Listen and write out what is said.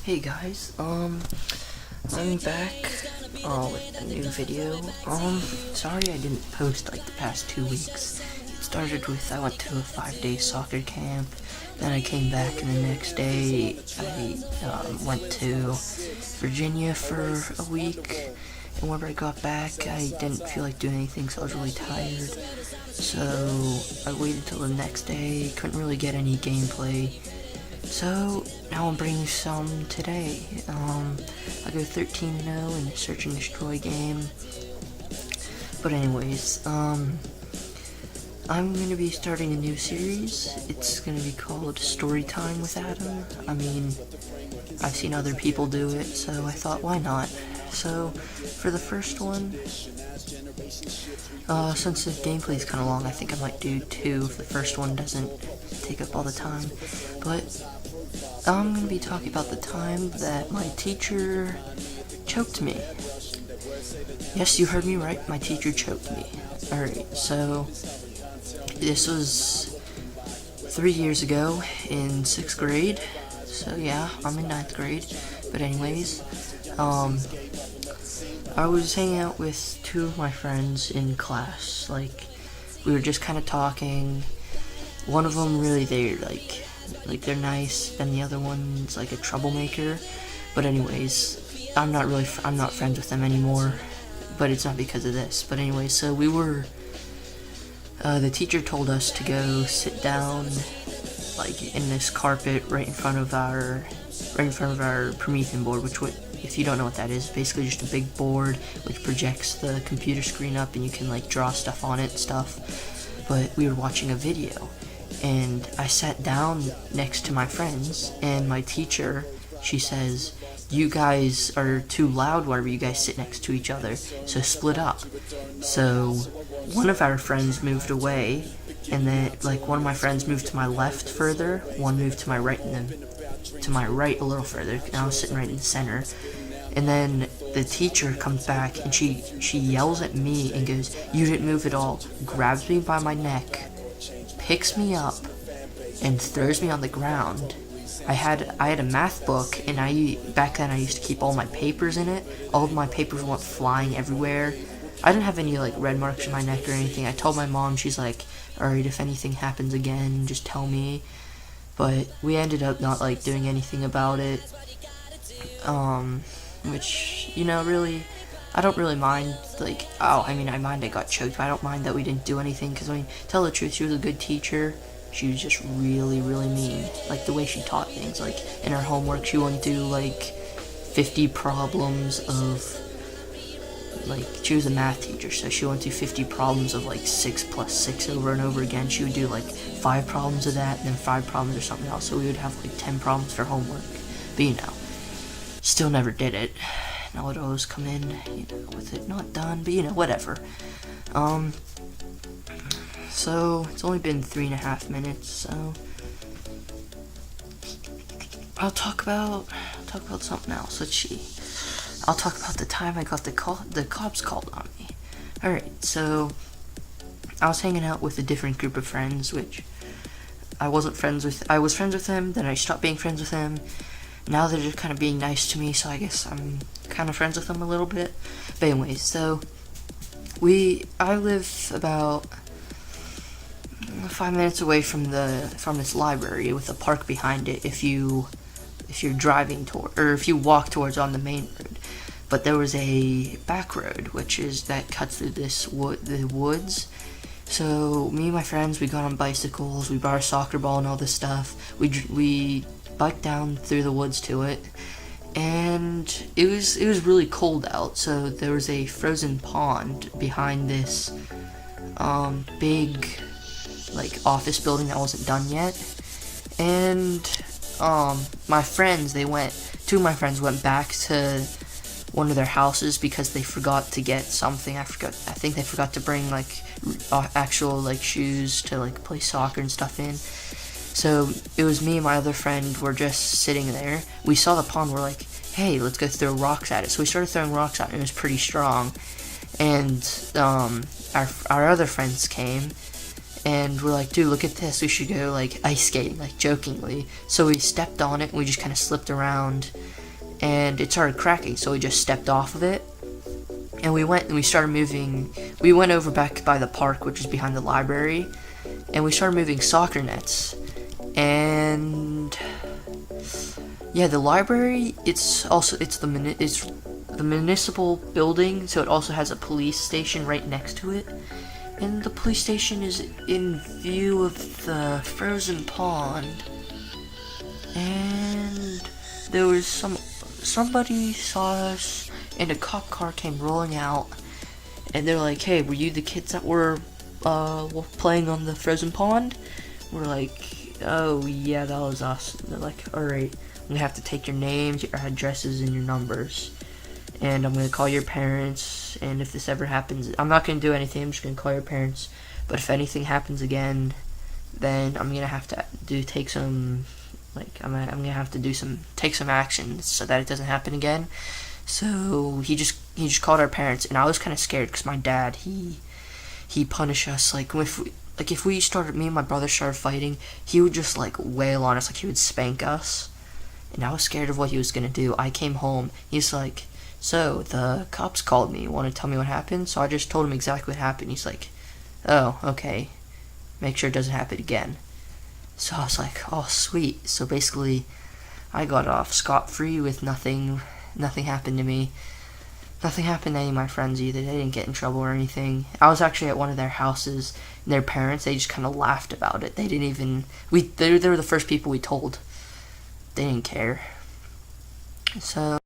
Hey guys, I'm back, with a new video. Sorry I didn't post like the past 2 weeks. It started with I went to a 5-day soccer camp, then I came back and the next day I, went to Virginia for a week, and whenever I got back I didn't feel like doing anything, so I was really tired. So I waited till the next day, couldn't really get any gameplay. So, now I'm bringing some today. I go 13-0 in the Search and Destroy game. But anyways, I'm going to be starting a new series. It's going to be called Storytime with Adam. I mean, I've seen other people do it, so I thought, why not? So, for the first one, since the gameplay is kind of long, I think I might do 2 if the first one doesn't take up all the time. But I'm going to be talking about the time that my teacher choked me. Yes, you heard me right, my teacher choked me. Alright, so this was 3 years ago in 6th grade. So yeah, I'm in 9th grade. But anyways, I was hanging out with 2 of my friends in class. Like, we were just kind of talking. One of them really, they're they're nice, and the other one's like a troublemaker. But anyways, I'm not friends with them anymore, but it's not because of this. But anyways, so we were, the teacher told us to go sit down, like, in this carpet right in front of our Promethean board, which, if you don't know what that is, basically just a big board which projects the computer screen up and you can like draw stuff on it and stuff. But we were watching a video, and I sat down next to my friends, and my teacher, she says, you guys are too loud whenever you guys sit next to each other, so split up. So one of our friends moved away, and then like one of my friends moved to my left further, one moved to my right, and then to my right a little further, and I was sitting right in the center. And then the teacher comes back and she yells at me and goes, you didn't move at all, grabs me by my neck, picks me up, and throws me on the ground. I had a math book, and back then I used to keep all my papers in it. All of my papers went flying everywhere. I didn't have any like red marks on my neck or anything. I told my mom, she's like, alright, if anything happens again, just tell me. But we ended up not like doing anything about it. Which, you know, really, I don't really mind, like, I mind I got choked, but I don't mind that we didn't do anything, because, tell the truth, she was a good teacher. She was just really, really mean, like, the way she taught things. Like, in her homework, she wouldn't do, like, 50 problems of, like, she was a math teacher, so she wouldn't do 50 problems of, like, 6 plus 6 over and over again. She would do, like, 5 problems of that, and then 5 problems or something else, so we would have, like, 10 problems for homework. But, you know, still never did it. And I would always come in, with it not done, but, whatever. So, it's only been 3.5 minutes, so I'll talk about something else. Let's see. I'll talk about the time I got the cops called on me. Alright, so I was hanging out with a different group of friends, which I was friends with them, then I stopped being friends with them. Now they're just kind of being nice to me, so I guess I'm kind of friends with them a little bit. But anyways, so I live about 5 minutes away from this library with a park behind it. If you're driving if you walk towards on the main road. But there was a back road that cuts through the woods. So me and my friends, we got on bicycles, we brought a soccer ball and all this stuff. We biked down through the woods to it, and it was really cold out, so there was a frozen pond behind this big like office building that wasn't done yet. And my friends, 2 of my friends went back to one of their houses because they forgot to get something. I think they forgot to bring like actual like shoes to like play soccer and stuff in. So it was me and my other friend were just sitting there. We saw the pond, we're like, hey, let's go throw rocks at it. So we started throwing rocks at it, and it was pretty strong. And our other friends came, and we're like, dude, look at this, we should go like ice skating, like jokingly. So we stepped on it and we just kind of slipped around and it started cracking, so we just stepped off of it and we went and we started moving. We went over back by the park, which is behind the library, and we started moving soccer nets. And yeah, the library, it's the municipal building, so it also has a police station right next to it. And the police station is in view of the frozen pond. And there was somebody saw us, and a cop car came rolling out, and they're like, "Hey, were you the kids that were playing on the frozen pond?" We're like, "Oh yeah, that was us." And they're like, "Alright, I'm gonna have to take your names, your addresses, and your numbers, and I'm gonna call your parents, and if this ever happens, I'm not gonna do anything, I'm just gonna call your parents, but if anything happens again, then I'm gonna have to take some action so that it doesn't happen again." So he just called our parents, and I was kind of scared because my dad, he punished us, like if we started, me and my brother started fighting, he would just like wail on us, like he would spank us, and I was scared of what he was gonna do. I came home, he's like, "So the cops called me, want to tell me what happened?" So I just told him exactly what happened. He's like, "Oh, okay, make sure it doesn't happen again." So I was like, "Oh sweet." So basically I got off scot-free with nothing happened to me. Nothing happened to any of my friends either. They didn't get in trouble or anything. I was actually at one of their houses, and their parents, they just kind of laughed about it. They didn't even, they were the first people we told. They didn't care. So